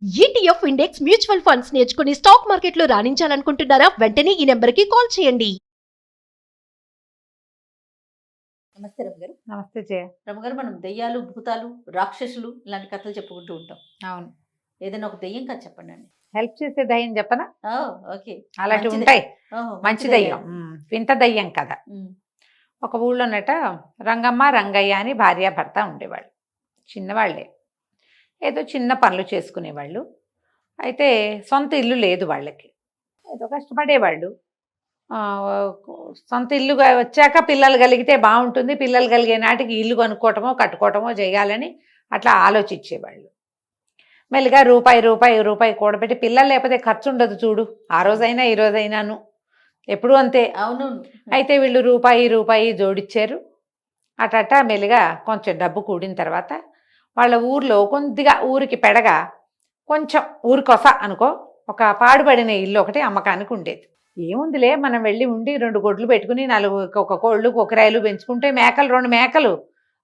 ETF index mutual funds నేర్చుకుని stock మార్కెట్లో రాణించాలనుకుంటున్నారా? వెంటనే ఈ నెంబర్కి కాల్ చేయండి. నమస్తే రమగారు. నమస్తే జయ. రమగారు, మనం దెయ్యాలు, భూతాలు, రాక్షసులు ఇలాంటి కథలు చెప్పుకుంటూ ఉంటాం. అవును. ఏదైనా ఒక దెయ్యం కథ చెప్పండి అండి. హెల్ప్ చేసే దయ్యం చెప్పనా? ఓకే. అలాంటివి మంచి ఉంటాయి. ఓహో, మంచి దయ్యం, వింత దయ్యం కదా. ఒక ఊళ్ళోనట రంగమ్మ రంగయ్య అని భార్యాభర్త ఉండేవాళ్ళు. చిన్నవాళ్లే, ఏదో చిన్న పనులు చేసుకునేవాళ్ళు. అయితే సొంత ఇల్లు లేదు వాళ్ళకి, ఏదో కష్టపడేవాళ్ళు. సొంత ఇల్లుగా వచ్చాక పిల్లలు కలిగితే బాగుంటుంది, పిల్లలు కలిగే నాటికి ఇల్లు కొనుక్కోవటమో కట్టుకోవటమో చేయాలని అట్లా ఆలోచించేవాళ్ళు. మెల్లిగా రూపాయి రూపాయి రూపాయి కూడబెట్టి, పిల్లలు లేకపోతే ఖర్చు ఉండదు చూడు, ఆ రోజైనా ఈ రోజైనాను ఎప్పుడు అంతే. అవును. అయితే వీళ్ళు రూపాయి రూపాయి జోడిచ్చారు. అటట మెల్లిగా కొంచెం డబ్బు కూడిన తర్వాత వాళ్ళ ఊర్లో కొద్దిగా ఊరికి పెడగా కొంచెం ఊరికొస అనుకో ఒక పాడుపడిన ఇల్లు ఒకటి అమ్మకానికి ఉండేది. ఏముందిలే, మనం వెళ్ళి ఉండి 2 గొడ్లు పెట్టుకుని 4 ఒక కోళ్ళు కొకరాయలు పెంచుకుంటే మేకలు 2 మేకలు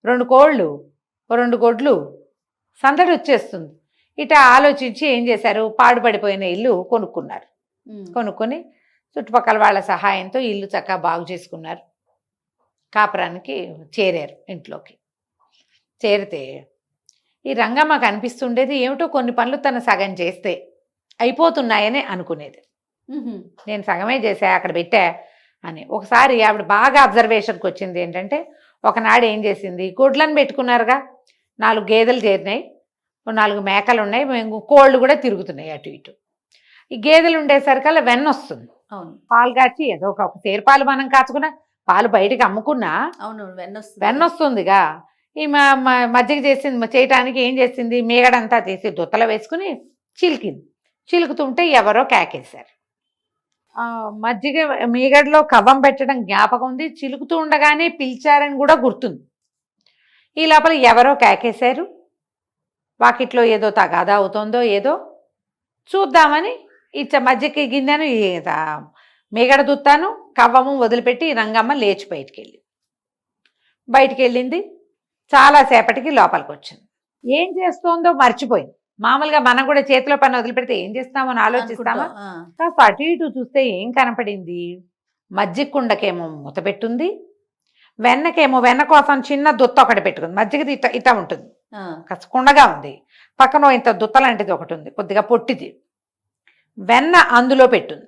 2 కోళ్ళు 2 గొడ్లు సందడి వచ్చేస్తుంది. ఇట ఆలోచించి ఏం చేశారు, పాడుపడిపోయిన ఇల్లు కొనుక్కున్నారు. కొనుక్కొని చుట్టుపక్కల వాళ్ళ సహాయంతో ఇల్లు చక్కగా బాగు చేసుకున్నారు. కాపురానికి చేరారు. ఇంట్లోకి చేరితే ఈ రంగమ్మ కనిపిస్తుండేది ఏమిటో కొన్ని పనులు తను సగం చేస్తే అయిపోతున్నాయని అనుకునేది. నేను సగమే చేసా, అక్కడ పెట్టా అని. ఒకసారి ఆవిడ బాగా అబ్జర్వేషన్కి వచ్చింది ఏంటంటే, ఒకనాడు ఏం చేసింది, గొడ్లను పెట్టుకున్నారుగా, 4 గేదెలు చేరినాయి, 4 మేకలు ఉన్నాయి, కోళ్ళు కూడా తిరుగుతున్నాయి అటు ఇటు. ఈ గేదెలు ఉండేసరికల్లా వెన్న వస్తుంది. అవును. పాలు కాచి ఏదో ఒక సేరుపాలు మనం కాచుకున్నా, పాలు బయటకు అమ్ముకున్నా అవును, వెన్న వస్తుందిగా. ఈ మజ్జిగ చేసింది చేయటానికి ఏం చేసింది, మీగడంతా తీసి దుత్తలు వేసుకుని చిలికింది. చిలుకుతుంటే ఎవరో కేకేశారు. మజ్జిగ మీగడలో కవ్వం పెట్టడం జ్ఞాపకం ఉంది, చిలుకుతూ ఉండగానే పిలిచారని కూడా గుర్తుంది. ఈ లోపల ఎవరో కేకేశారు. వాకిట్లో ఏదో తగాదా అవుతుందో ఏదో చూద్దామని మజ్జిగకి గిన్నెను మీగడ దుత్తాను కవ్వము వదిలిపెట్టి రంగమ్మ లేచి బయటికి వెళ్ళింది. చాలాసేపటికి లోపలికి వచ్చింది. ఏం చేస్తోందో మర్చిపోయింది. మామూలుగా మనం కూడా చేతిలో పని వదిలిపెడితే ఏం చేస్తామని ఆలోచిస్తామా? కాస్త అటు ఇటు చూస్తే ఏం కనపడింది, మజ్జిగ కుండకేమో మూత పెట్టుంది, వెన్నకేమో వెన్న కోసం చిన్న దుత్త ఒకటి పెట్టుకుంది. మజ్జిగది ఇట్ట ఇట్ట ఉంటుంది, కాస్త కుండగా ఉంది. పక్కన ఇంత దుత్త లాంటిది ఒకటి ఉంది, కొద్దిగా పొట్టిది. వెన్న అందులో పెట్టుంది.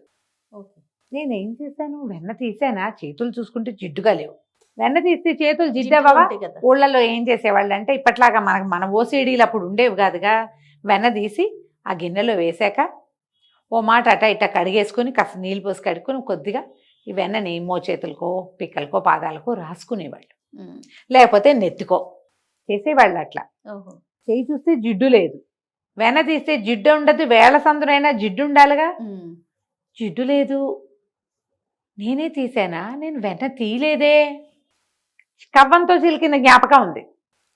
నేనేం చేశాను, వెన్న తీసానా, చేతులు చూసుకుంటే జిడ్డుగా లేవు. వెన్న తీస్తే చేతులు జిడ్డవా? ఊళ్ళల్లో ఏం చేసేవాళ్ళు అంటే, ఇప్పట్లాగా మన ఓసీడీలు అప్పుడు ఉండేవి కాదుగా. వెన్న తీసి ఆ గిన్నెలో వేసాక ఓ మాట అట ఇట్ట కడిగేసుకుని కాస్త నీళ్ళు పోసి కడుక్కుని కొద్దిగా ఈ వెన్నని చేతులకో పిక్కలకో పాదాలకో రాసుకునేవాళ్ళు, లేకపోతే నెత్తికో చేసేవాళ్ళు. అట్లా చేయి చూస్తే జిడ్డు లేదు, వెన్న తీస్తే జిడ్డు ఉండదు. వేళ సందునైనా జిడ్డు ఉండాలిగా, జిడ్డు లేదు. నేనే తీసానా, నేను వెన్న తీయలేదే. కవ్వంతో చిలికిన జ్ఞాపకం ఉంది,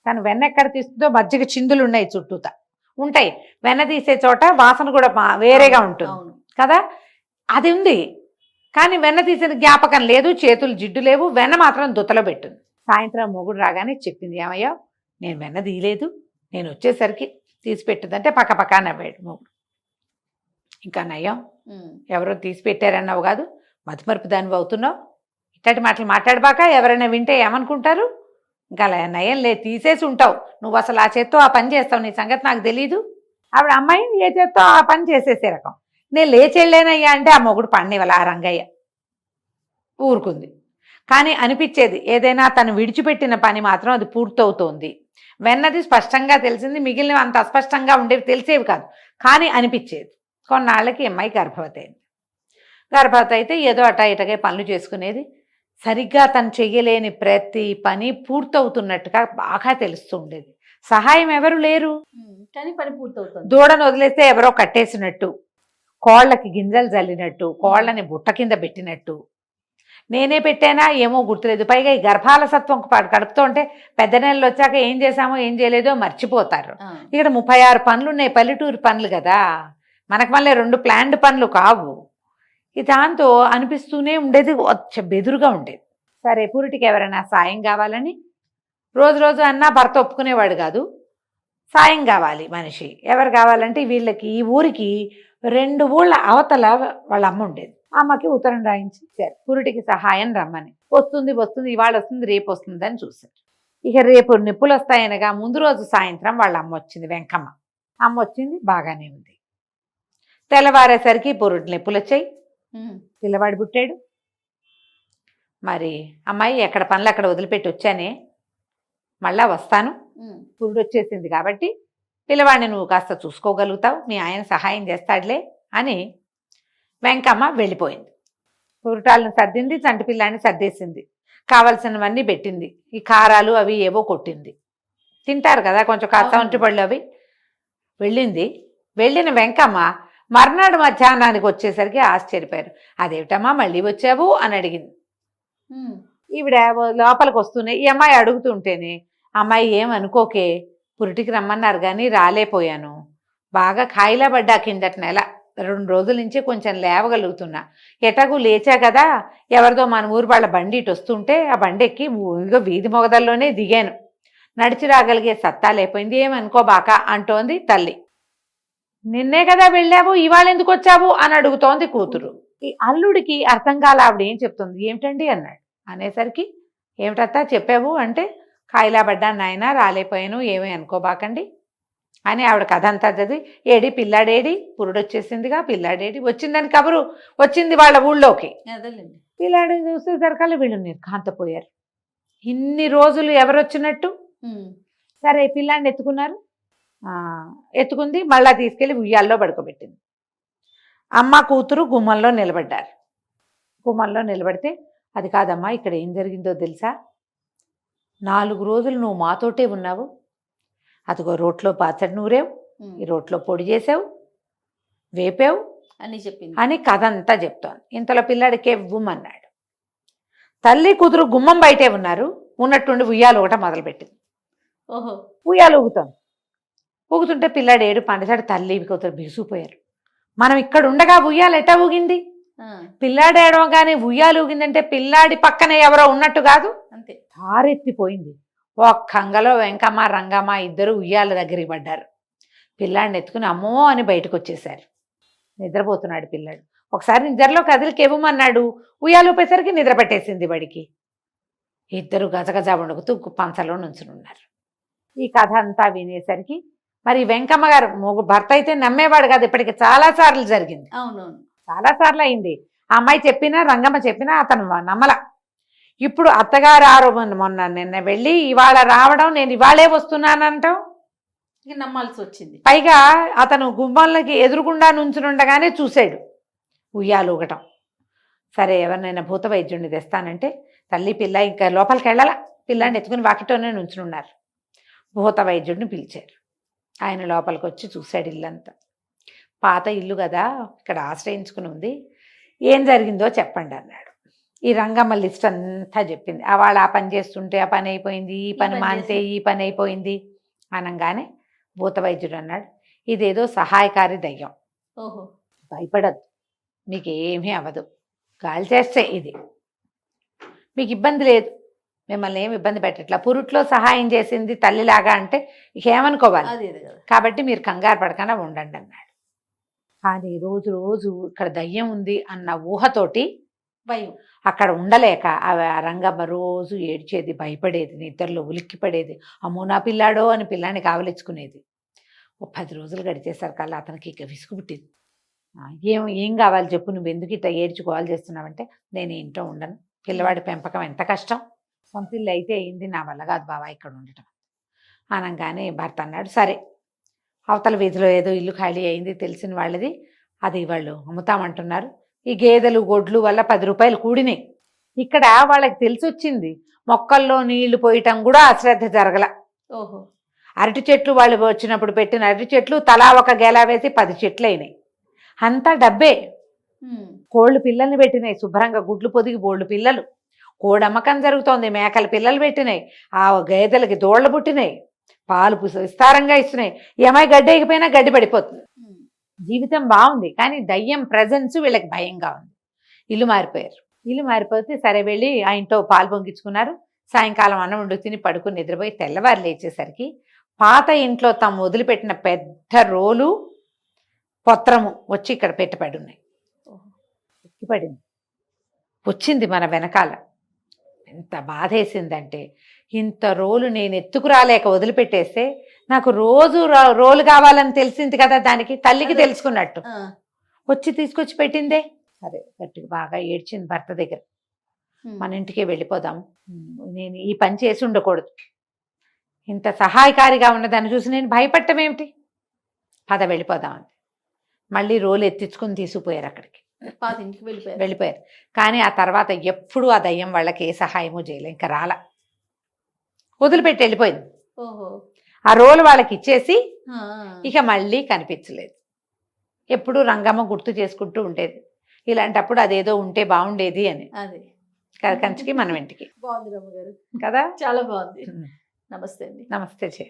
కానీ వెన్న ఎక్కడ తీస్తుందో మజ్జిగ చిందులు ఉన్నాయి, చుట్టూతా ఉంటాయి. వెన్న తీసే చోట వాసన కూడా వేరేగా ఉంటుంది కదా, అది ఉంది. కానీ వెన్న తీసిన జ్ఞాపకం లేదు, చేతులు జిడ్డు లేవు, వెన్న మాత్రం దుత్తలో పెట్టింది. సాయంత్రం మొగుడు రాగానే చెప్పింది, ఏమయ్యో నేను వెన్న తీయలేదు, నేను వచ్చేసరికి తీసి పెట్టిందంటే పక్క నవ్వాడు మొగుడు. ఇంకా నయ్యం, ఎవరో తీసి పెట్టారన్నావు కాదు, మతిమరుపు దానివి అవుతున్నావు, ఇట్లాంటి మాటలు మాట్లాడబాక, ఎవరైనా వింటే ఏమనుకుంటారు, ఇంకా నయం లే, తీసేసి ఉంటావు నువ్వు, అసలు ఆ చేత్తో ఆ పని చేస్తావు, నీ సంగతి నాకు తెలీదు. ఆవిడ అమ్మాయి ఏ చేత్తో ఆ పని చేసేసే రకం. నేను లేచెళ్ళానయ్యా అంటే ఆ మొగుడు పడినివ్వాలి. ఆ రంగయ్య ఊరుకుంది. కానీ అనిపించేది ఏదైనా తను విడిచిపెట్టిన పని మాత్రం అది పూర్తవుతోంది. వెన్నది స్పష్టంగా తెలిసింది, మిగిలినవి అంత అస్పష్టంగా ఉండేవి, తెలిసేవి కాదు, కానీ అనిపించేది. కొన్నాళ్ళకి అమ్మాయి గర్భవతి అయింది. గర్భవతి అయితే ఏదో అటా ఇటగే పనులు చేసుకునేది. సరిగ్గా తను చెయ్యలేని ప్రతి పని పూర్తవుతున్నట్టుగా బాగా తెలుస్తూ ఉండేది. సహాయం ఎవరు లేరు, కానీ పని పూర్తవుతుంది. దూడను వదిలేస్తే ఎవరో కట్టేసినట్టు, కోళ్ళకి గింజలు జల్లినట్టు, కోళ్ళని బుట్ట కింద పెట్టినట్టు. నేనే పెట్టానా ఏమో గుర్తులేదు. పైగా ఈ గర్భాలసత్వం కడుపుతూ ఉంటే పెద్ద నెలలు వచ్చాక ఏం చేశామో ఏం చేయలేదో మర్చిపోతారు. ఇక్కడ 36 పనులు ఉన్నాయి, పల్లెటూరు పనులు కదా, మనకు మళ్ళీ 2 ప్లాన్డ్ పనులు కావు. దాంతో అనిపిస్తూనే ఉండేది, బెదురుగా ఉండేది. సరే పూరిటికి ఎవరైనా సాయం కావాలని రోజు అన్నా భర్త ఒప్పుకునేవాడు కాదు. సాయం కావాలి మనిషి. ఎవరు కావాలంటే వీళ్ళకి ఈ ఊరికి 2 ఊళ్ళ అవతల వాళ్ళ అమ్మ ఉండేది. అమ్మకి ఉత్తరం రాయించి ఇచ్చారు, పురుటికి సహాయం రమ్మని. వస్తుంది ఇవాళ వస్తుంది రేపు వస్తుంది అని చూశారు. ఇక రేపు నిప్పులు వస్తాయనగా ముందు రోజు సాయంత్రం వాళ్ళ అమ్మ వచ్చింది, వెంకమ్మ అమ్మ వచ్చింది. బాగానే ఉంది. తెల్లవారేసరికి పురుటి నిప్పులు వచ్చాయి, పిల్లవాడు పుట్టాడు. మరి అమ్మాయి ఎక్కడ పనులు అక్కడ వదిలిపెట్టి వచ్చానే, మళ్ళా వస్తాను, పురుడు వచ్చేసింది కాబట్టి పిల్లవాడిని నువ్వు కాస్త చూసుకోగలుగుతావు, మీ ఆయన సహాయం చేస్తాడులే అని వెంకమ్మ వెళ్ళిపోయింది. పురుటాలను సర్దింది, చంటి పిల్లాన్ని సర్దేసింది, కావలసినవన్నీ పెట్టింది, ఈ కారాలు అవి ఏవో కొట్టింది. తింటారు కదా కొంచెం కాస్త ఒంటి పళ్ళు అవి. వెళ్ళిన వెంకమ్మ మర్నాడు మధ్యాహ్నానికి వచ్చేసరికి ఆశ్చర్యపోయారు. అదేమిటమ్మా మళ్ళీ వచ్చావు అని అడిగింది. ఈవిడ లోపలికి వస్తూనే ఈ అమ్మాయి అడుగుతుంటేనే, అమ్మాయి ఏమనుకోకే, పురిటికి రమ్మన్నారు కానీ రాలేపోయాను, బాగా కాయిలా పడ్డా, కిందటి నెల 2 రోజుల నుంచి కొంచెం లేవగలుగుతున్నా, ఎటగు లేచా కదా, ఎవరిదో మన ఊరు వాళ్ళ బండి ఇటు వస్తుంటే ఆ బండి ఎక్కి ఇదిగో వీధి మొగదల్లోనే దిగాను, నడిచి రాగలిగే సత్తా లేకపోయింది, ఏమనుకోబాక అంటోంది తల్లి. నిన్నే కదా వెళ్ళావు, ఇవాళ ఎందుకు వచ్చావు అని అడుగుతోంది కూతురు. ఈ అల్లుడికి అర్థం కాల ఆవిడ ఏం చెప్తుంది. ఏమిటండి అన్నాడు. అనేసరికి ఏమిటత్తా చెప్పావు అంటే, కాయిలా పడ్డాను నాయన, రాలేపోయాను, ఏమీ అనుకోబాకండి అని ఆవిడ కథ అంతా చదివి, ఏడి పిల్లాడేడి, పురుడొచ్చేసిందిగా, పిల్లాడేడి, వచ్చిందని కబురు వచ్చింది వాళ్ళ ఊళ్ళోకి. పిల్లాడు చూసేసరికల్లా వీళ్ళు నిర్ఘాంతపోయారు. ఇన్ని రోజులు ఎవరొచ్చినట్టు. సరే పిల్లాడిని ఎత్తుకున్నారు, ఎత్తుకుంది, మళ్ళా తీసుకెళ్ళి ఉయ్యాల్లో పడుకోబెట్టింది. అమ్మ కూతురు గుమ్మంలో నిలబడ్డారు. గుమ్మంలో నిలబడితే, అది కాదమ్మా ఇక్కడ ఏం జరిగిందో తెలుసా, 4 రోజులు నువ్వు మాతోటే ఉన్నావు, అదిగో రోట్లో పాచడి నూరేవు, ఈ రోట్లో పొడి చేసావు, వేపావు అని చెప్పింది అని కథ అంతా చెప్తోంది. ఇంతలో పిల్లాడికి ఉమ్మన్నాడు. తల్లి కూతురు గుమ్మం బయటే ఉన్నారు, ఉన్నట్టుండి ఉయ్యాలు ఒకట మొదలుపెట్టింది. ఓహో, ఉయ్యాలు ఊగుతోంది. ఊగుతుంటే పిల్లాడు ఏడు పండసాడు, తల్లి కూతురు బిగుసిపోయారు. మనం ఇక్కడ ఉండగా ఉయ్యాలు ఎట్టా ఊగింది, పిల్లాడు ఏడవగానే ఉయ్యాలు ఊగిందంటే పిల్లాడి పక్కన ఎవరో ఉన్నట్టు కాదు, అంతే. హారెత్తిపోయింది. ఒక్కంగలో వెంకమ్మ రంగమ్మ ఇద్దరు ఉయ్యాల దగ్గరికి పడ్డారు. పిల్లాడిని ఎత్తుకుని అమ్మో అని బయటకు వచ్చేశారు. నిద్రపోతున్నాడు పిల్లాడు. ఒకసారి నిద్రలో కదిలికెవ్వమన్నాడు, ఉయ్యాలు ఊపేసరికి నిద్ర పట్టేసింది బడికి. ఇద్దరు గజగజ వణుకుతూ పంచలో నుంచునున్నారు. ఈ కథ అంతా వినేసరికి మరి వెంకమ్మ గారు భర్త అయితే నమ్మేవాడు కాదు, ఇప్పటికి చాలాసార్లు జరిగింది. అవునవును, చాలాసార్లు అయింది. ఆ అమ్మాయి చెప్పినా రంగమ్మ చెప్పినా అతను నమ్మల. ఇప్పుడు అత్తగారు మొన్న నిన్న వెళ్ళి ఇవాళ రావడం, నేను ఇవాళే వస్తున్నానంటాం, ఇక నమ్మాల్సి వచ్చింది. పైగా అతను గుమ్మాలకి ఎదురుగుండా నుంచునుండగానే చూశాడు ఉయ్యాలు ఊగటం. సరే ఎవరినైనా భూత వైద్యుడిని తెస్తానంటే తల్లి పిల్ల ఇంకా లోపలికి వెళ్ళాల, పిల్లాన్ని ఎత్తుకుని వాకిటోనే నుంచునున్నారు. భూత వైద్యుడిని పిలిచారు. ఆయన లోపలికి వచ్చి చూశాడు ఇల్లంతా. పాత ఇల్లు కదా, ఇక్కడ ఆశ్రయించుకుని ఉంది, ఏం జరిగిందో చెప్పండి అన్నాడు. ఈ రంగమ్మ లిస్ట్ అంతా చెప్పింది. వాళ్ళు ఆ పని చేస్తుంటే ఆ పని అయిపోయింది, ఈ పని మానితే ఈ పని అయిపోయింది అనగానే భూత వైద్యుడు అన్నాడు, ఇదేదో సహాయకారి దయ్యం, ఓహో, భయపడద్దు, మీకు ఏమీ అవ్వదు, గాలి చేస్తే ఇది మీకు ఇబ్బంది లేదు, మిమ్మల్ని ఏమి ఇబ్బంది పెట్టట్లా, పురుట్లో సహాయం చేసింది తల్లిలాగా అంటే ఏమనుకోవాలి, కాబట్టి మీరు కంగారు పడకుండా ఉండండి అన్నాడు. కానీ రోజు రోజు ఇక్కడ దయ్యం ఉంది అన్న ఊహతోటి భయం, అక్కడ ఉండలేక ఆ రంగమ్మ రోజు ఏడ్చేది, భయపడేది, నిద్రలో ఉలిక్కిపడేది, అమ్మో నా పిల్లాడో అని పిల్లాన్ని కావలించుకునేది. 10 రోజులు గడిచేసరికల్లా అతనికి ఇక విసుగు పుట్టింది. ఏం కావాలి చెప్పు, నువ్వు ఎందుకు ఇట్లా ఏడ్చి గోల్ చేస్తున్నావంటే, నేను ఇంట్లో ఉండను, పిల్లవాడి పెంపకం ఎంత కష్టం, సొంత ఇల్లు అయితే అయింది, నా వల్ల కాదు బావా ఇక్కడ ఉండటం అనగానే భర్త అన్నాడు, సరే అవతల వీధిలో ఏదో ఇల్లు ఖాళీ అయింది తెలిసిన వాళ్ళది, అది వాళ్ళు అమ్ముతామంటున్నారు, ఈ గేదెలు గొడ్లు వల్ల 10 రూపాయలు కూడినాయి. ఇక్కడ వాళ్ళకి తెలిసి వచ్చింది, మొక్కల్లో నీళ్లు పోయటం కూడా అశ్రద్ధ జరగల. ఓహో, అరటి చెట్లు వాళ్ళు వచ్చినప్పుడు పెట్టిన అరటి చెట్లు తలా ఒక గేలా వేసి 10 చెట్లు అయినాయి, అంతా డబ్బే. కోళ్ళు పిల్లల్ని పెట్టినాయి, శుభ్రంగా గుడ్లు పొదిగి బోళ్ళు పిల్లలు, కోడమ్మకం జరుగుతోంది, మేకల పిల్లలు పెట్టినాయి, ఆ గేదెలకి దోళ్లు పుట్టినాయి, పాలు విస్తారంగా ఇస్తున్నాయి, ఏమై గడ్డి ఎగిపోయినా గడ్డి పడిపోతుంది, జీవితం బాగుంది. కానీ దయ్యం ప్రజెన్స్ వీళ్ళకి భయంగా ఉంది. ఇల్లు మారిపోయారు. ఇల్లు మారిపోతే సరే వెళ్ళి ఆ ఇంట్లో పాలు పొంగించుకున్నారు. సాయంకాలం అన్నం వండు తిని పడుకుని నిద్రపోయి తెల్లవారు లేచేసరికి పాత ఇంట్లో తాము వదిలిపెట్టిన పెద్ద రోలు పత్రము వచ్చి ఇక్కడ పెట్టబడి ఉన్నాయి. ఎక్కిపడింది, వచ్చింది మన వెనకాల. ఎంత బాధేసిందంటే, ఇంత రోలు నేను ఎత్తుకురాలేక వదిలిపెట్టేస్తే నాకు రోజు రోలు కావాలని తెలిసింది కదా, దానికి తల్లికి తెలుసుకున్నట్టు వచ్చి తీసుకొచ్చి పెట్టిందే. సరే గట్టిగా బాగా ఏడ్చింది భర్త దగ్గర. మన ఇంటికే వెళ్ళిపోదాం, నేను ఈ పని చేసి ఉండకూడదు, ఇంత సహాయకారిగా ఉన్నదాన్ని చూసి నేను భయపడటం ఏమిటి, పద వెళ్ళిపోదామని మళ్ళీ రోలు ఎత్తించుకుని తీసుకుపోయారు అక్కడికి. పాత ఇంటికి వెళ్ళిపోయారు. వెళ్ళిపోయారు. కానీ ఆ తర్వాత ఎప్పుడు ఆ దయ్యం వాళ్ళకి ఏ సహాయమూ చేయలే, ఇంకా రాల, వదిలిపెట్టి వెళ్ళిపోయింది. ఓహో. ఆ రోలు వాళ్ళకి ఇచ్చేసి ఆ, ఇక మళ్ళీ కనిపించలేదు. ఎప్పుడు రంగమ్మ గుర్తు చేసుకుంటూ ఉండేది, ఇలాంటప్పుడు అదేదో ఉంటే బాగుండేది అని. అదే కంచికి మనం ఇంటికి బాగుంది రమ్మగారు, కదా. చాలా బాగుంది. నమస్తే అండి. నమస్తే చేయ.